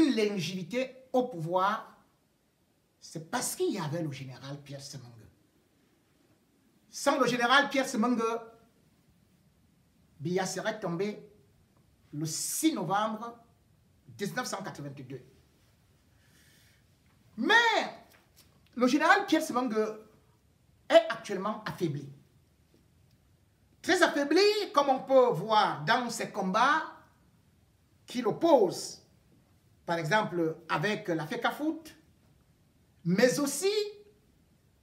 une longévité au pouvoir, c'est parce qu'il y avait le général Pierre Semengue. Sans le général Pierre Semengue, Biya serait tombé le 6 novembre 1982. Mais le général Pierre Semengue est actuellement affaibli. Très affaibli, comme on peut voir dans ces combats qui l'opposent, par exemple avec la FECAFOOT, mais aussi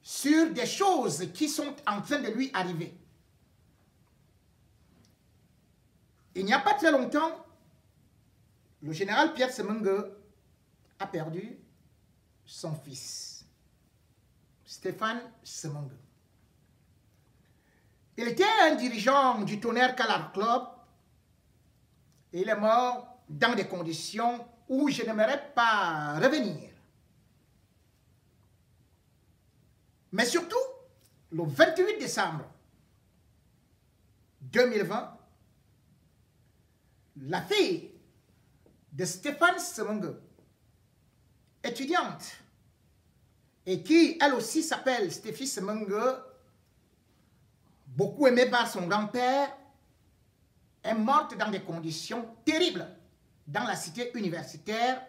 sur des choses qui sont en train de lui arriver. Il n'y a pas très longtemps, le général Pierre Semengue a perdu son fils, Stéphane Semengue. Il était un dirigeant du Tonnerre Calar Club et il est mort dans des conditions où je n'aimerais pas revenir. Mais surtout, le 28 décembre 2020, la fille de Stéphane Semengue, étudiante, et qui elle aussi s'appelle Stéphie Semengue, beaucoup aimée par son grand-père, est morte dans des conditions terribles dans la cité universitaire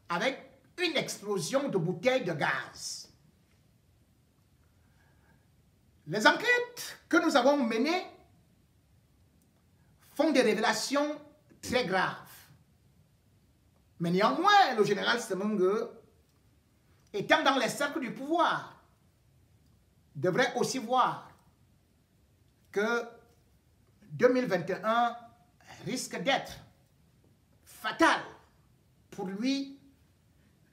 avec une explosion de bouteilles de gaz. Les enquêtes que nous avons menées font des révélations très graves. Mais néanmoins, le général Semengue, étant dans les cercles du pouvoir, devrait aussi voir que 2021 risque d'être fatal pour lui,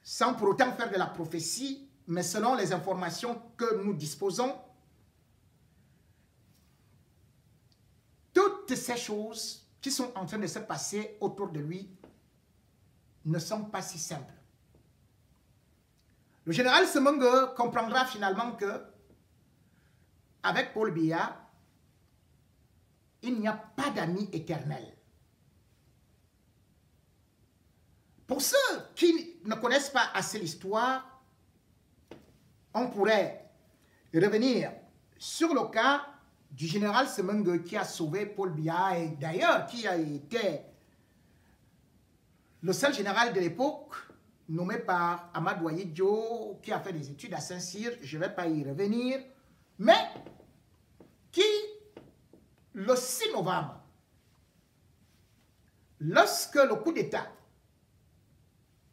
sans pour autant faire de la prophétie, mais selon les informations que nous disposons, toutes ces choses qui sont en train de se passer autour de lui ne sont pas si simples. Le général Semengue comprendra finalement que, avec Paul Biya, il n'y a pas d'amis éternels. Pour ceux qui ne connaissent pas assez l'histoire, on pourrait revenir sur le cas du général Semengue qui a sauvé Paul Biya et d'ailleurs qui a été le seul général de l'époque nommé par Amadou Ahidjo qui a fait des études à Saint-Cyr, je ne vais pas y revenir, mais qui, le 6 novembre, lorsque le coup d'État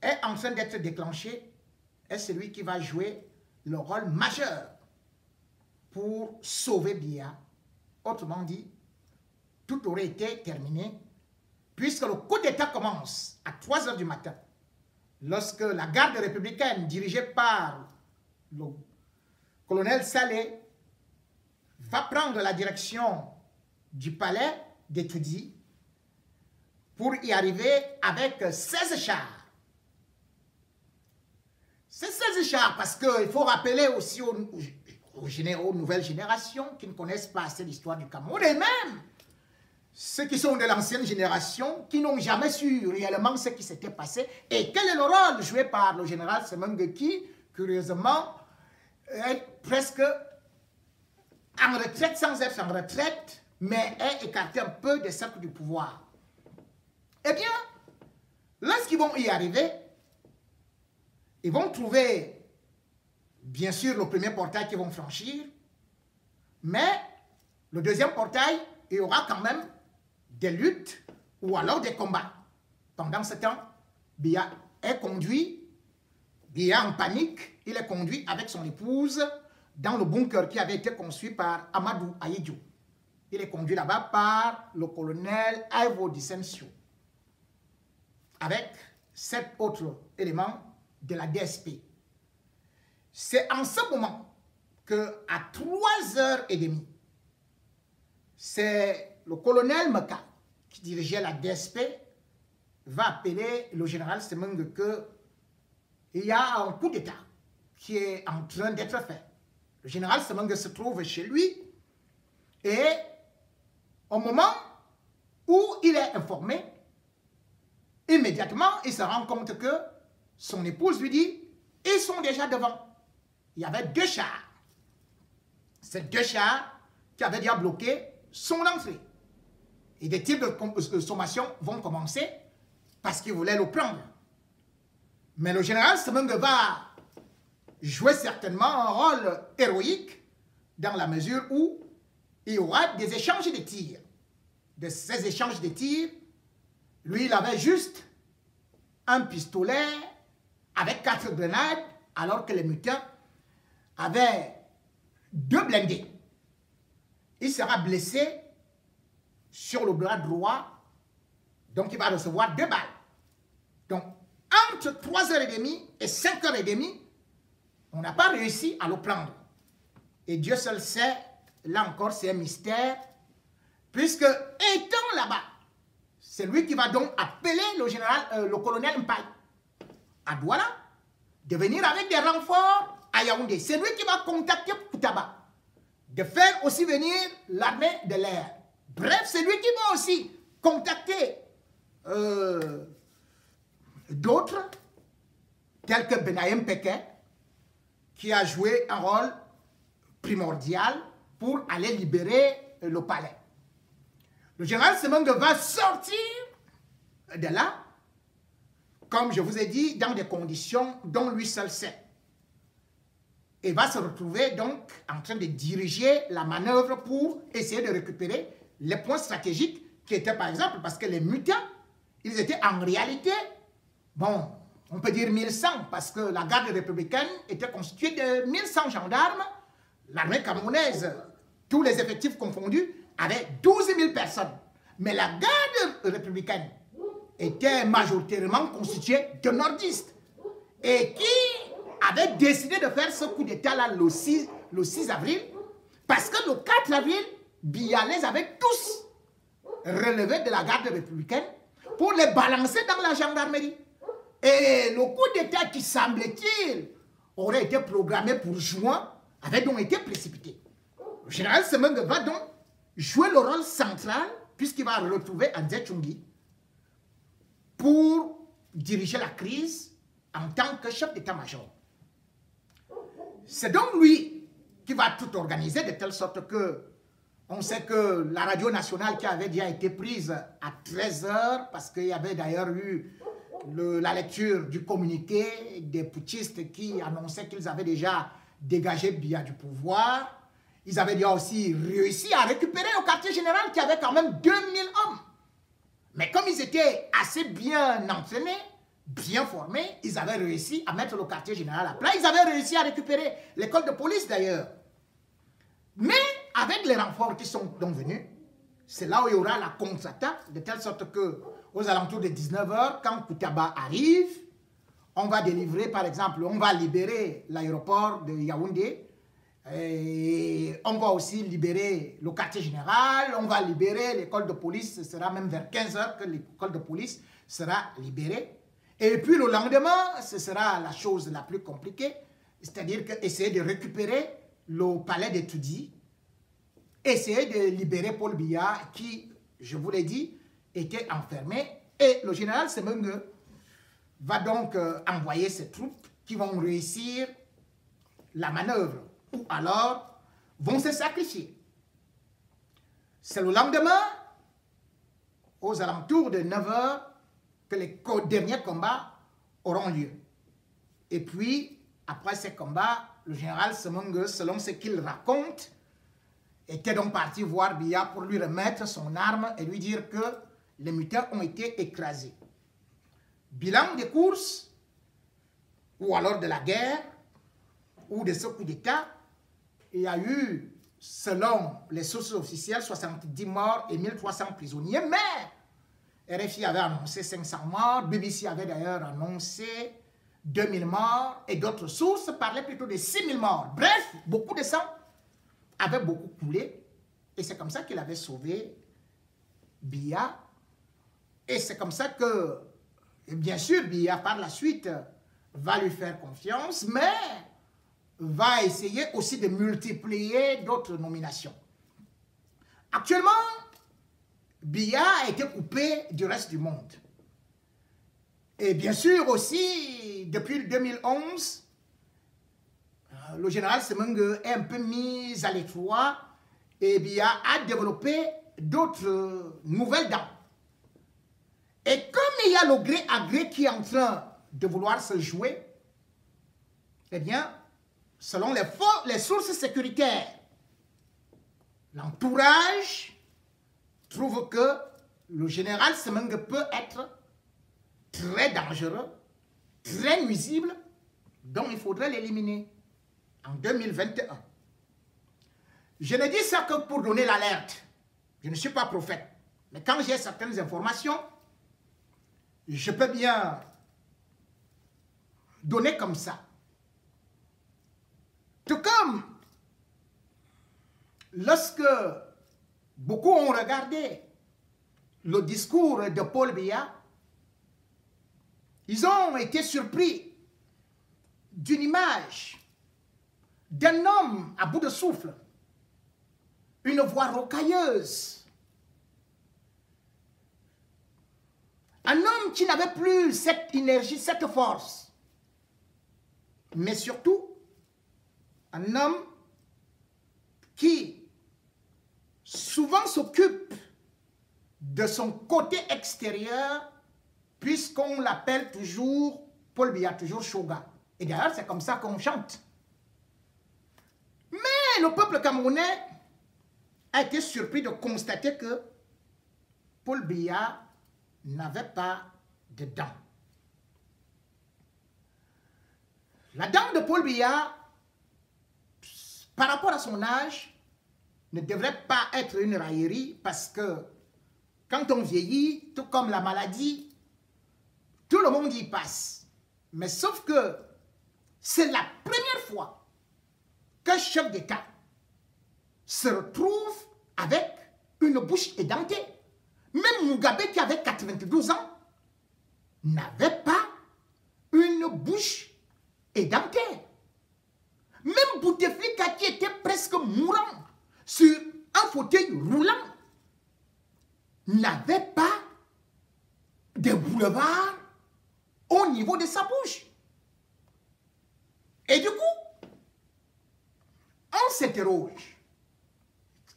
est en train d'être déclenché, est celui qui va jouer le rôle majeur pour sauver Biya. Autrement dit, tout aurait été terminé puisque le coup d'État commence à 3 h du matin, lorsque la garde républicaine dirigée par le colonel Saleh va prendre la direction du palais d'Etoudi pour y arriver avec 16 chars. C'est 16 chars parce qu'il faut rappeler aussi aux nouvelles générations qui ne connaissent pas assez l'histoire du Cameroun et même ceux qui sont de l'ancienne génération qui n'ont jamais su réellement ce qui s'était passé et quel est le rôle joué par le général Semengue qui, curieusement, est presque en retraite sans être en retraite, mais est écarté un peu des cercles du pouvoir. Eh bien, lorsqu'ils vont y arriver, ils vont trouver, bien sûr, le premier portail qu'ils vont franchir, mais le deuxième portail, il y aura quand même des luttes ou alors des combats. Pendant ce temps, Biya est conduit, Biya en panique, il est conduit avec son épouse dans le bunker qui avait été construit par Amadou Ahidjo. Il est conduit là-bas par le colonel Ivo Dicensio, avec 7 autres éléments de la DSP. C'est en ce moment qu'à 3h30, c'est le colonel Meka, qui dirigeait la DSP, va appeler le général Semengue qu'il y a un coup d'État qui est en train d'être fait. Le général Semengue se trouve chez lui et au moment où il est informé, Immédiatement, il se rend compte que son épouse lui dit, ils sont déjà devant. Il y avait 2 chars. Ces 2 chars qui avaient déjà bloqué son entrée. Et des tirs de sommation vont commencer parce qu'ils voulaient le prendre. Mais le général Semeng va jouer certainement un rôle héroïque dans la mesure où il y aura des échanges de tirs. De ces échanges de tirs, lui, il avait juste un pistolet avec 4 grenades, alors que les mutins avaient 2 blindés. Il sera blessé sur le bras droit, donc il va recevoir 2 balles. Donc, entre 3h30 et 5h30, on n'a pas réussi à le prendre. Et Dieu seul sait, là encore, c'est un mystère, puisque étant là-bas, c'est lui qui va donc appeler le colonel Mpaye à Douala, de venir avec des renforts à Yaoundé. C'est lui qui va contacter Koutaba, de faire aussi venir l'armée de l'air. Bref, c'est lui qui va aussi contacter d'autres, tels que Benaïm Pékin, qui a joué un rôle primordial pour aller libérer le palais. Le général Semeng va sortir de là, comme je vous ai dit, dans des conditions dont lui seul sait. Et va se retrouver donc en train de diriger la manœuvre pour essayer de récupérer les points stratégiques qui étaient par exemple, parce que les mutins, ils étaient en réalité, bon, on peut dire 1100, parce que la garde républicaine était constituée de 1100 gendarmes, l'armée camerounaise, tous les effectifs confondus, avait 12 000 personnes. Mais la garde républicaine était majoritairement constituée de nordistes et qui avait décidé de faire ce coup d'état-là le 6 avril, parce que le 4 avril, Biya les avait tous relevés de la garde républicaine pour les balancer dans la gendarmerie. Et le coup d'état qui, semble-t-il, aurait été programmé pour juin, avait donc été précipité. Le général Semeng va donc jouer le rôle central, puisqu'il va retrouver André Tchungi pour diriger la crise en tant que chef d'état-major. C'est donc lui qui va tout organiser de telle sorte que on sait que la radio nationale qui avait déjà été prise à 13h, parce qu'il y avait d'ailleurs eu la lecture du communiqué des putschistes qui annonçaient qu'ils avaient déjà dégagé Biya du pouvoir. Ils avaient déjà aussi réussi à récupérer le quartier général qui avait quand même 2000 hommes. Mais comme ils étaient assez bien entraînés, bien formés, ils avaient réussi à mettre le quartier général à plat. Ils avaient réussi à récupérer l'école de police d'ailleurs. Mais avec les renforts qui sont donc venus, c'est là où il y aura la contre-attaque, de telle sorte que aux alentours de 19h, quand Koutaba arrive, on va délivrer, par exemple, on va libérer l'aéroport de Yaoundé, et on va aussi libérer le quartier général, on va libérer l'école de police, ce sera même vers 15h que l'école de police sera libérée. Et puis le lendemain, ce sera la chose la plus compliquée, c'est-à-dire essayer de récupérer le palais de Toudi, essayer de libérer Paul Biya qui, je vous l'ai dit, était enfermé. Et le général Semeng va donc envoyer ses troupes qui vont réussir la manœuvre ou alors vont se sacrifier. C'est le lendemain, aux alentours de 9h, que les derniers combats auront lieu. Et puis, après ces combats, le général Semeng, selon ce qu'il raconte, était donc parti voir Biya pour lui remettre son arme et lui dire que les mutins ont été écrasés. Bilan des courses, ou alors de la guerre, ou de ce coup d'État, il y a eu, selon les sources officielles, 70 morts et 1300 prisonniers, mais RFI avait annoncé 500 morts, BBC avait d'ailleurs annoncé 2000 morts, et d'autres sources parlaient plutôt de 6000 morts. Bref, beaucoup de sang avait beaucoup coulé, et c'est comme ça qu'il avait sauvé Biya, et c'est comme ça que, bien sûr, Biya par la suite va lui faire confiance, mais va essayer aussi de multiplier d'autres nominations. Actuellement, Biya a été coupé du reste du monde. Et bien sûr aussi, depuis le 2011, le général Semeng est un peu mis à l'étroit et bien a développé d'autres nouvelles dents. Et comme il y a le gré à gré qui est en train de vouloir se jouer, eh bien, selon les sources sécuritaires, l'entourage trouve que le général Semeng peut être très dangereux, très nuisible, donc il faudrait l'éliminer en 2021. Je ne dis ça que pour donner l'alerte. Je ne suis pas prophète. Mais quand j'ai certaines informations, je peux bien donner comme ça. Tout comme lorsque beaucoup ont regardé le discours de Paul Biya, ils ont été surpris d'une image d'un homme à bout de souffle, une voix rocailleuse, un homme qui n'avait plus cette énergie, cette force, mais surtout un homme qui souvent s'occupe de son côté extérieur, puisqu'on l'appelle toujours Paul Biya, toujours Shoga. Et d'ailleurs, c'est comme ça qu'on chante. Mais le peuple camerounais a été surpris de constater que Paul Biya n'avait pas de dents. La dent de Paul Biya, par rapport à son âge, ne devrait pas être une raillerie parce que quand on vieillit, tout comme la maladie, tout le monde y passe. Mais sauf que c'est la première fois qu'un chef d'État se retrouve avec une bouche édentée. Même Mugabe, qui avait 92 ans, n'avait pas une bouche édentée. Même Bouteflika, qui était presque mourant sur un fauteuil roulant, n'avait pas de boulevard au niveau de sa bouche. Et du coup, on s'interroge.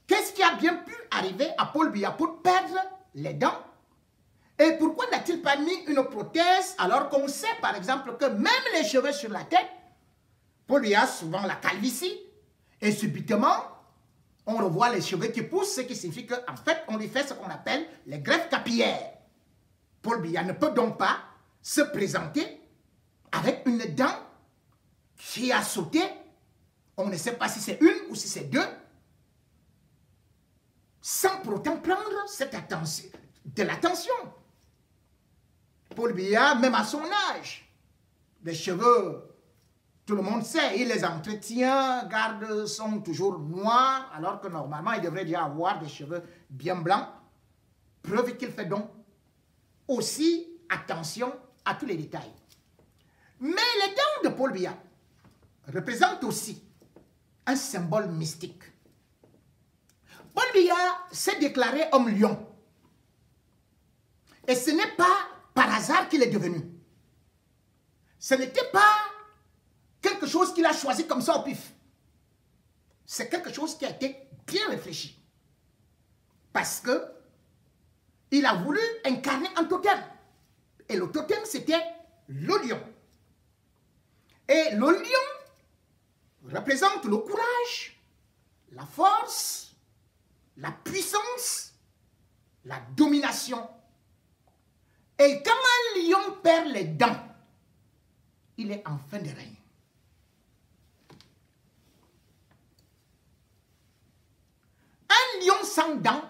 Qu'est-ce qui a bien pu arriver à Paul Biya pour perdre les dents? Et pourquoi n'a-t-il pas mis une prothèse alors qu'on sait par exemple que même les cheveux sur la tête, Paul Biya a souvent la calvitie et subitement on revoit les cheveux qui poussent, ce qui signifie qu'en fait on lui fait ce qu'on appelle les greffes capillaires. Paul Biya ne peut donc pas se présenter avec une dent qui a sauté, on ne sait pas si c'est une ou si c'est deux, sans pour autant prendre cette attention, de l'attention. Paul Biya, même à son âge, les cheveux, tout le monde sait, il les entretient, sont toujours noirs, alors que normalement il devrait déjà avoir des cheveux bien blancs. Preuve qu'il fait donc aussi attention à tous les détails. Mais les dents de Paul Biya représentent aussi un symbole mystique. Paul Biya s'est déclaré homme lion. Et ce n'est pas par hasard qu'il est devenu. Ce n'était pas quelque chose qu'il a choisi comme ça au pif. C'est quelque chose qui a été bien réfléchi. Parce que il a voulu incarner un totem. Et le totem, c'était le lion. Et le lion représente le courage, la force, la puissance, la domination. Et quand un lion perd les dents, il est en fin de règne. Un lion sans dents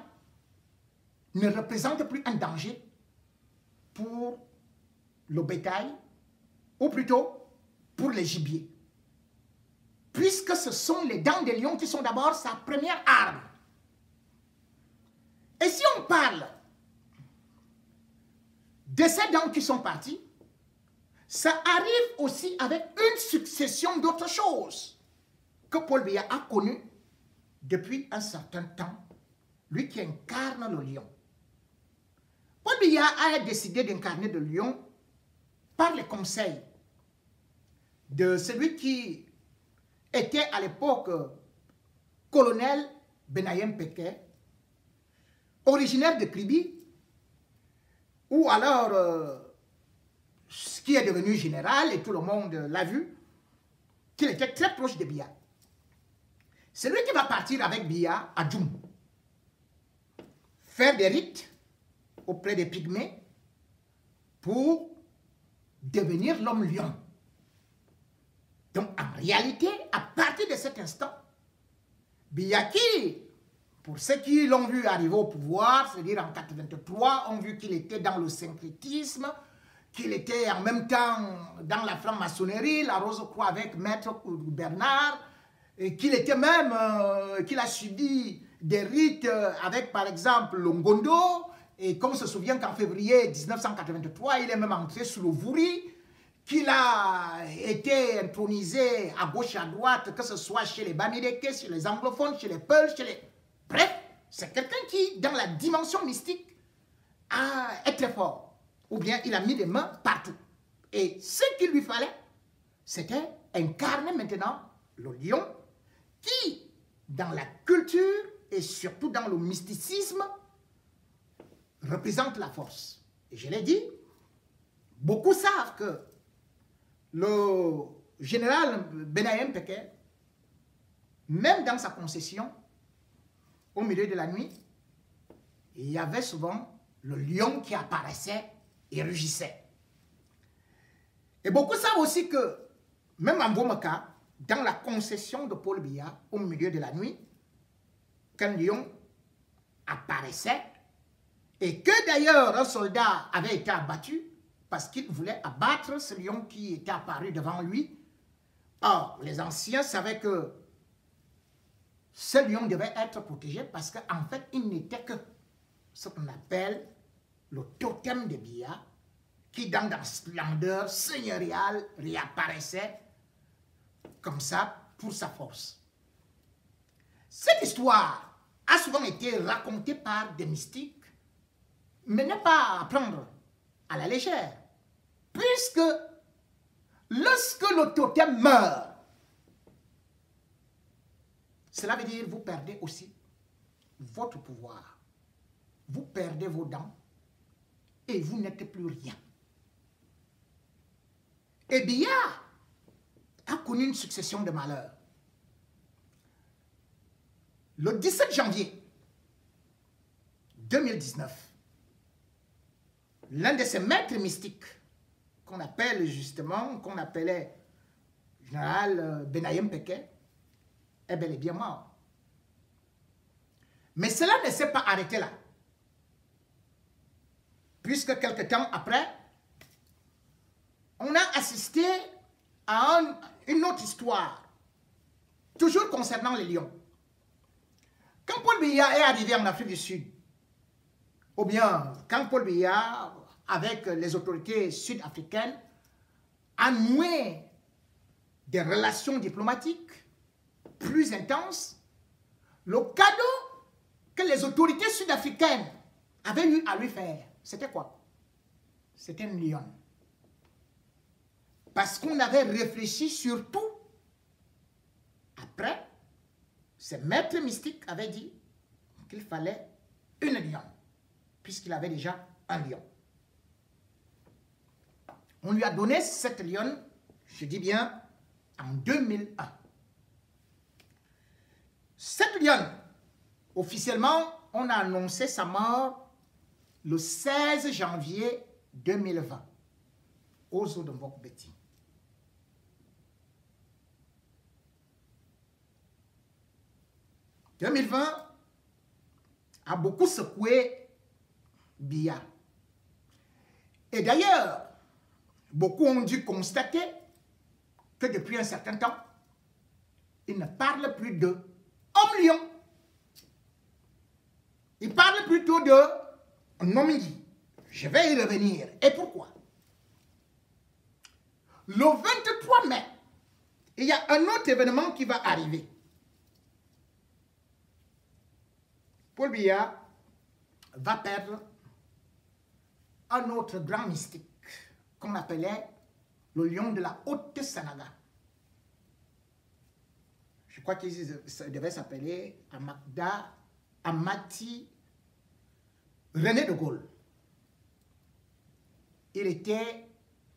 ne représente plus un danger pour le bétail, ou plutôt pour les gibiers. Puisque ce sont les dents des lions qui sont d'abord sa première arme. Et si on parle de ces dents qui sont parties, ça arrive aussi avec une succession d'autres choses que Paul Biya a connues depuis un certain temps, lui qui incarne le lion. Paul Biya a décidé d'incarner le lion par les conseils de celui qui était à l'époque colonel Benayem Peke, originaire de Kribi, ou alors ce qui est devenu général, et tout le monde l'a vu, qu'il était très proche de Biya. C'est lui qui va partir avec Biya à Djoum, faire des rites auprès des Pygmées pour devenir l'homme lion. Donc en réalité, à partir de cet instant, Biya qui, pour ceux qui l'ont vu arriver au pouvoir, c'est-à-dire en 83, ont vu qu'il était dans le syncrétisme, qu'il était en même temps dans la franc-maçonnerie, la Rose-Croix avec Maître Bernard, et qu'il était même, qu'il a subi des rites avec par exemple l'Ongondo, et qu'on se souvient qu'en février 1983, il est même entré sous le Vouri, qu'il a été intronisé à gauche et à droite, que ce soit chez les Bamileke, chez les anglophones, chez les Peuls, chez les... Bref, c'est quelqu'un qui, dans la dimension mystique, est très fort. Ou bien il a mis des mains partout. Et ce qu'il lui fallait, c'était incarner maintenant le lion qui, dans la culture et surtout dans le mysticisme, représente la force. Et je l'ai dit, beaucoup savent que le général Benayem Peke, même dans sa concession, au milieu de la nuit, il y avait souvent le lion qui apparaissait et rugissait. Et beaucoup savent aussi que, même en Bomaka, dans la concession de Paul Biya, au milieu de la nuit, qu'un lion apparaissait et que d'ailleurs un soldat avait été abattu parce qu'il voulait abattre ce lion qui était apparu devant lui. Or, les anciens savaient que ce lion devait être protégé parce qu'en fait, il n'était que ce qu'on appelle le totem de Biya, qui dans la splendeur seigneuriale réapparaissait comme ça pour sa force. Cette histoire a souvent été racontée par des mystiques, mais n'est pas à prendre à la légère, puisque lorsque le totem meurt, cela veut dire que vous perdez aussi votre pouvoir, vous perdez vos dents et vous n'êtes plus rien. Et Biya a connu une succession de malheurs. Le 17 janvier 2019, l'un de ses maîtres mystiques, qu'on appelle justement, qu'on appelait général Benayem Peke, est bel et bien mort. Mais cela ne s'est pas arrêté là. Puisque quelque temps après, on a assisté à une autre histoire, toujours concernant les lions. Quand Paul Biya est arrivé en Afrique du Sud, ou bien quand Paul Biya, avec les autorités sud-africaines, a noué des relations diplomatiques plus intenses, le cadeau que les autorités sud-africaines avaient eu à lui faire, c'était quoi? C'était une lionne. Parce qu'on avait réfléchi sur tout. Après, ces maîtres mystiques avaient dit qu'il fallait une lionne, puisqu'il avait déjà un lion. On lui a donné cette lionne, je dis bien, en 2001. Cette lionne, officiellement, on a annoncé sa mort le 16 janvier 2020, aux eaux de Mbok-Beti. « 2020 a beaucoup secoué Biya. Et d'ailleurs, beaucoup ont dû constater que depuis un certain temps, il ne parle plus de homme-lion. Il parle plutôt de Nomidi. Je vais y revenir. Et pourquoi? Le 23 mai, il y a un autre événement qui va arriver. Paul Biya va perdre un autre grand mystique qu'on appelait le lion de la Haute-Sanaga. Je crois qu'il devait s'appeler Amati René de Gaulle. Il était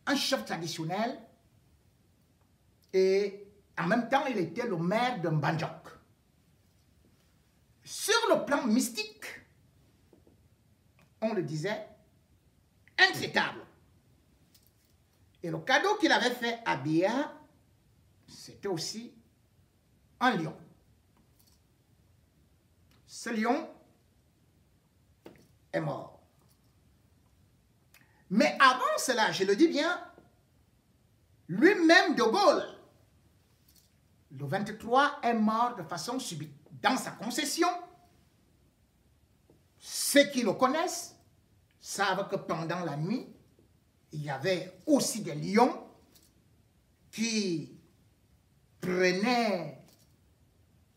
un chef traditionnel et en même temps, il était le maire de Mbandjok. Sur le plan mystique, on le disait intraitable. Et le cadeau qu'il avait fait à Biya, c'était aussi un lion. Ce lion est mort. Mais avant cela, je le dis bien, lui-même de Gaulle, le 23 est mort de façon subite. Dans sa concession, ceux qui le connaissent savent que pendant la nuit, il y avait aussi des lions qui prenaient,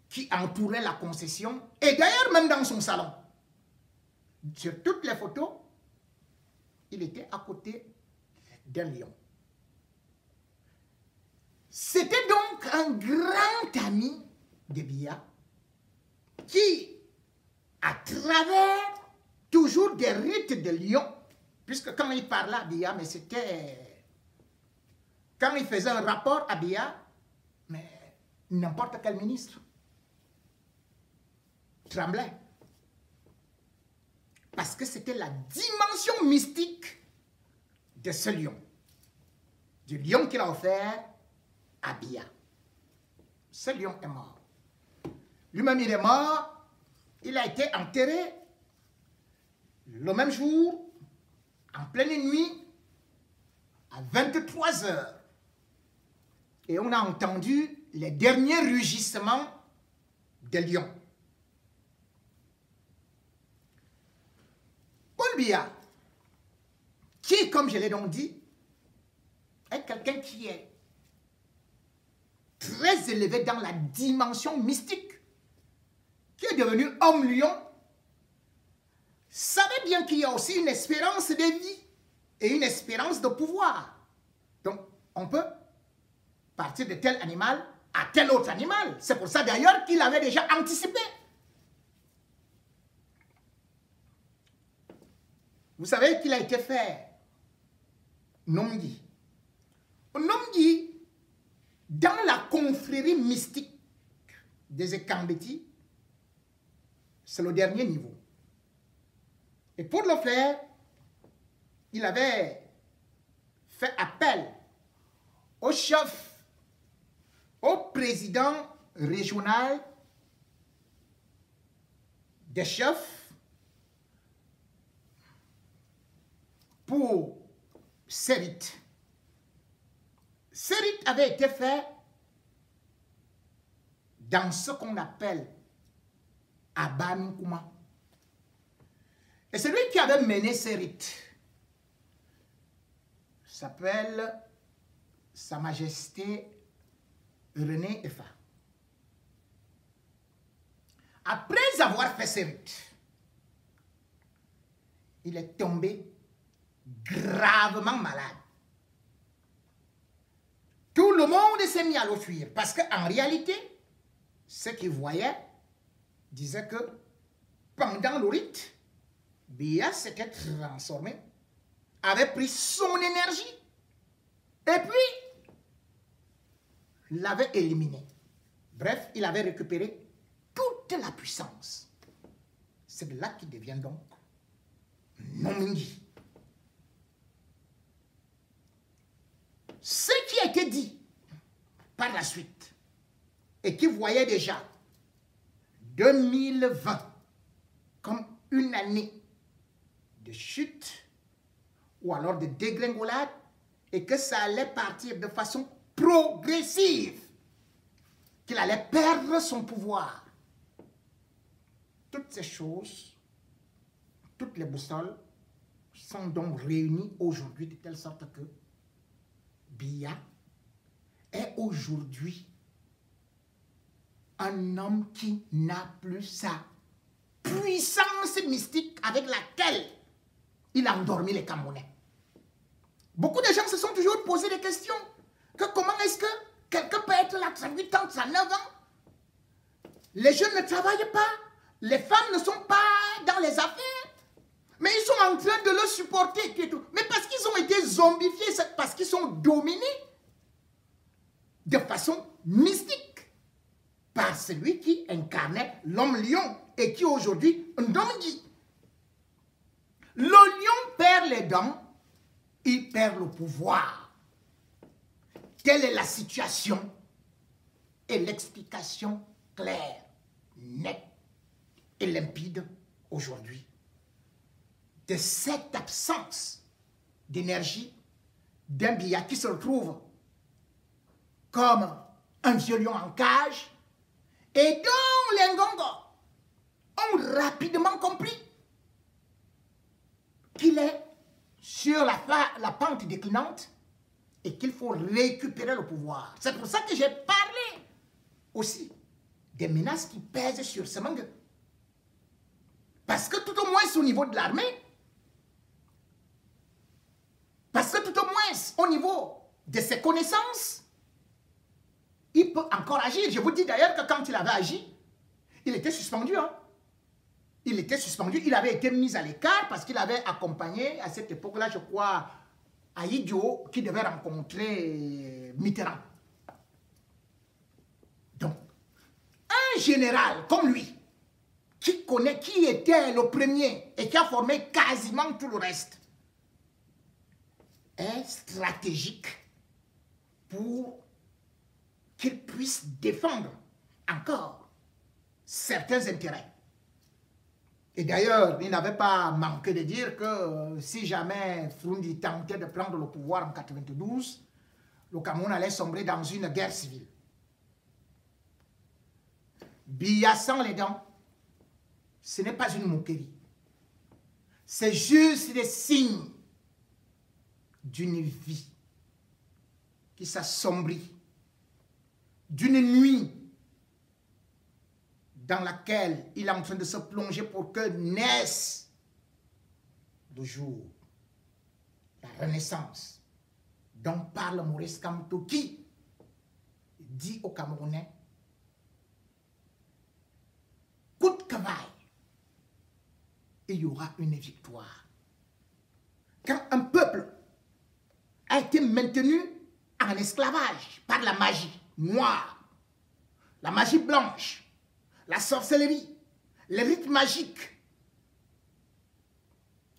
qui entouraient la concession, et d'ailleurs même dans son salon. Sur toutes les photos, il était à côté d'un lion. C'était donc un grand ami de Biya qui, à travers toujours des rites de lion, puisque quand il parlait à Biya, mais c'était... Quand il faisait un rapport à Biya, mais n'importe quel ministre tremblait. Parce que c'était la dimension mystique de ce lion. Du lion qu'il a offert à Biya. Ce lion est mort. Lui-même, il est mort. Il a été enterré le même jour, en pleine nuit, à 23 heures. Et on a entendu les derniers rugissements des lions. Paul Biya, qui, comme je l'ai donc dit, est quelqu'un qui est très élevé dans la dimension mystique, qui est devenu homme-lion, savait bien qu'il y a aussi une espérance de vie et une espérance de pouvoir. Donc, on peut partir de tel animal à tel autre animal. C'est pour ça d'ailleurs qu'il avait déjà anticipé. Vous savez qu'il a été fait Nomgi. Nomgi, dans la confrérie mystique des Ekambeti, c'est le dernier niveau. Et pour le faire, il avait fait appel au chef, au président régional des chefs pour ces rites. Ces rites avaient été faits dans ce qu'on appelle Abankouma. Et celui qui avait mené ces rites s'appelle Sa Majesté René Efa. Après avoir fait ces rites, il est tombé gravement malade. Tout le monde s'est mis à le fuir parce qu'en réalité, ceux qui voyaient disaient que pendant le rite, Biya s'était transformé, avait pris son énergie et puis l'avait éliminé. Bref, il avait récupéré toute la puissance. C'est de là qu'il devient donc Nomgi. Ce qui a été dit par la suite et qui voyait déjà 2020 comme une année de chute ou alors de dégringolade et que ça allait partir de façon progressive, qu'il allait perdre son pouvoir. Toutes ces choses, toutes les boussoles sont donc réunies aujourd'hui de telle sorte que Biya est aujourd'hui un homme qui n'a plus sa puissance mystique avec laquelle il a endormi les Camerounais. Beaucoup de gens se sont toujours posé des questions. Que comment est-ce que quelqu'un peut être là, 38 ans, 39 ans? Les jeunes ne travaillent pas. Les femmes ne sont pas dans les affaires. Mais ils sont en train de le supporter. Mais parce qu'ils ont été zombifiés, parce qu'ils sont dominés de façon mystique par celui qui incarnait l'homme lion et qui aujourd'hui Ndongi. Le lion perd les dents, il perd le pouvoir. Telle est la situation et l'explication claire, nette et limpide aujourd'hui de cette absence d'énergie d'un Biya qui se retrouve comme un vieux lion en cage et dont les Ngongo ont rapidement compris qu'il est sur la pente déclinante et qu'il faut récupérer le pouvoir. C'est pour ça que j'ai parlé aussi des menaces qui pèsent sur ce mangue. Parce que tout au moins au niveau de l'armée, parce que tout au moins au niveau de ses connaissances, il peut encore agir. Je vous dis d'ailleurs que quand il avait agi, il était suspendu. Hein? Il était suspendu, il avait été mis à l'écart parce qu'il avait accompagné à cette époque-là, je crois, Aïdio qui devait rencontrer Mitterrand. Donc, un général comme lui, qui connaît, qui était le premier et qui a formé quasiment tout le reste, est stratégique pour qu'il puisse défendre encore certains intérêts. Et d'ailleurs, il n'avait pas manqué de dire que si jamais Frundi tentait de prendre le pouvoir en 1992, le Cameroun allait sombrer dans une guerre civile. Biya sans les dents, ce n'est pas une moquerie. C'est juste des signes d'une vie qui s'assombrit, d'une nuit dans laquelle il est en train de se plonger pour que naisse le jour, la renaissance dont parle Maurice Kamto, qui dit aux Camerounais, coûte que vaille, il y aura une victoire. Quand un peuple a été maintenu en esclavage par la magie noire, la magie blanche, la sorcellerie, les rites magiques,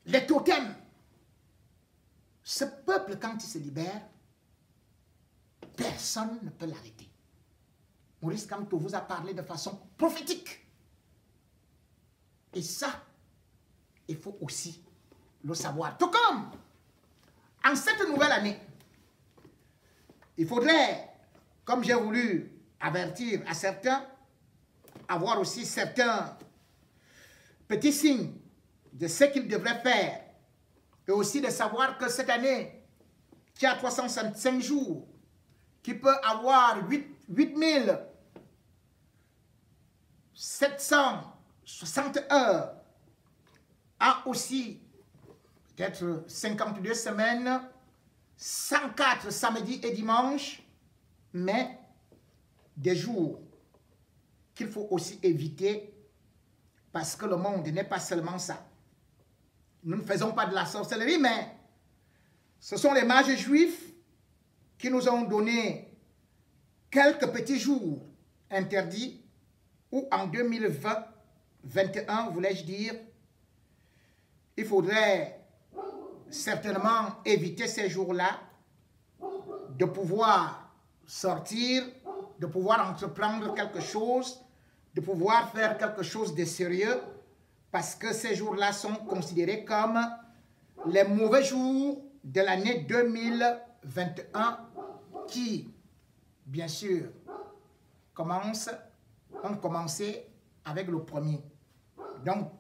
les totems. Ce peuple, quand il se libère, personne ne peut l'arrêter. Maurice Kamto vous a parlé de façon prophétique. Et ça, il faut aussi le savoir. Tout comme, en cette nouvelle année, il faudrait, comme j'ai voulu avertir à certains, avoir aussi certains petits signes de ce qu'ils devraient faire et aussi de savoir que cette année qui a 365 jours, qui peut avoir 8760 heures, a aussi peut-être 52 semaines, 104 samedis et dimanches, mais des jours qu'il faut aussi éviter parce que le monde n'est pas seulement ça. Nous ne faisons pas de la sorcellerie, mais ce sont les mages juifs qui nous ont donné quelques petits jours interdits ou en 2021, voulais-je dire, il faudrait certainement éviter ces jours-là de pouvoir sortir, de pouvoir entreprendre quelque chose, de pouvoir faire quelque chose de sérieux, parce que ces jours-là sont considérés comme les mauvais jours de l'année 2021 qui, bien sûr, ont commencé avec le premier. Donc,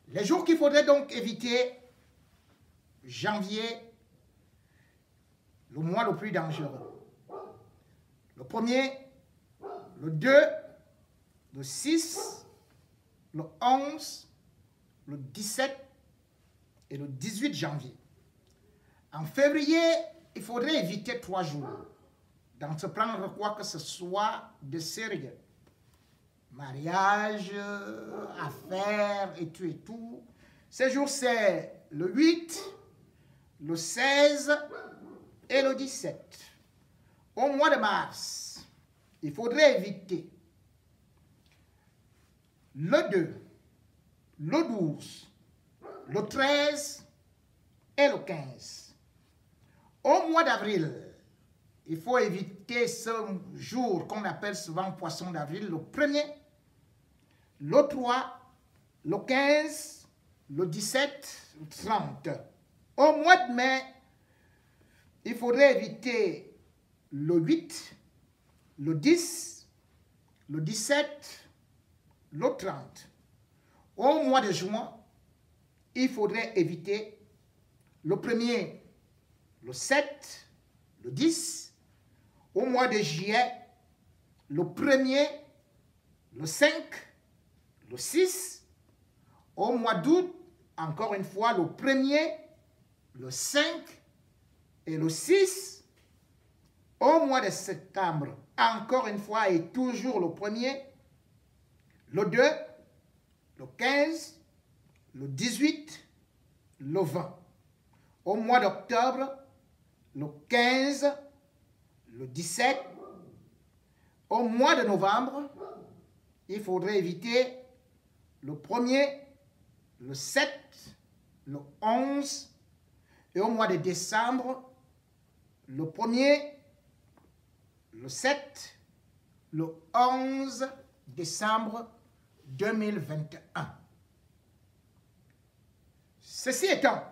les jours qu'il faudrait donc éviter, janvier, le mois le plus dangereux. Le premier, le 2, le 6, le 11, le 17 et le 18 janvier. En février, il faudrait éviter 3 jours. D'entreprendre quoi que ce soit de sérieux. Mariage, affaires et tout et tout. Ces jours, c'est le 8, le 16 et le 17. Au mois de mars, il faudrait éviter le 2, le 12, le 13 et le 15. Au mois d'avril, il faut éviter ce jour qu'on appelle souvent poisson d'avril, le 1er, le 3, le 15, le 17, le 30. Au mois de mai, il faudrait éviter le 8, le 10, le 17, le 30. Au mois de juin, il faudrait éviter le 1er, le 7, le 10. Au mois de juillet, le 1er, le 5, le 6. Au mois d'août, encore une fois, le 1er, le 5 et le 6. Au mois de septembre, encore une fois et toujours le 1er, le 2, le 15, le 18, le 20. Au mois d'octobre, le 15, le 17. Au mois de novembre, il faudrait éviter le 1er, le 7, le 11. Et au mois de décembre, le 1er, le 7, le 11 décembre 2021. Ceci étant,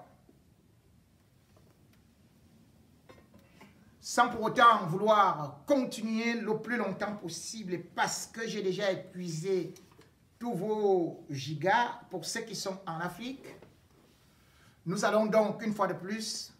sans pour autant vouloir continuer le plus longtemps possible parce que j'ai déjà épuisé tous vos gigas pour ceux qui sont en Afrique, nous allons donc une fois de plus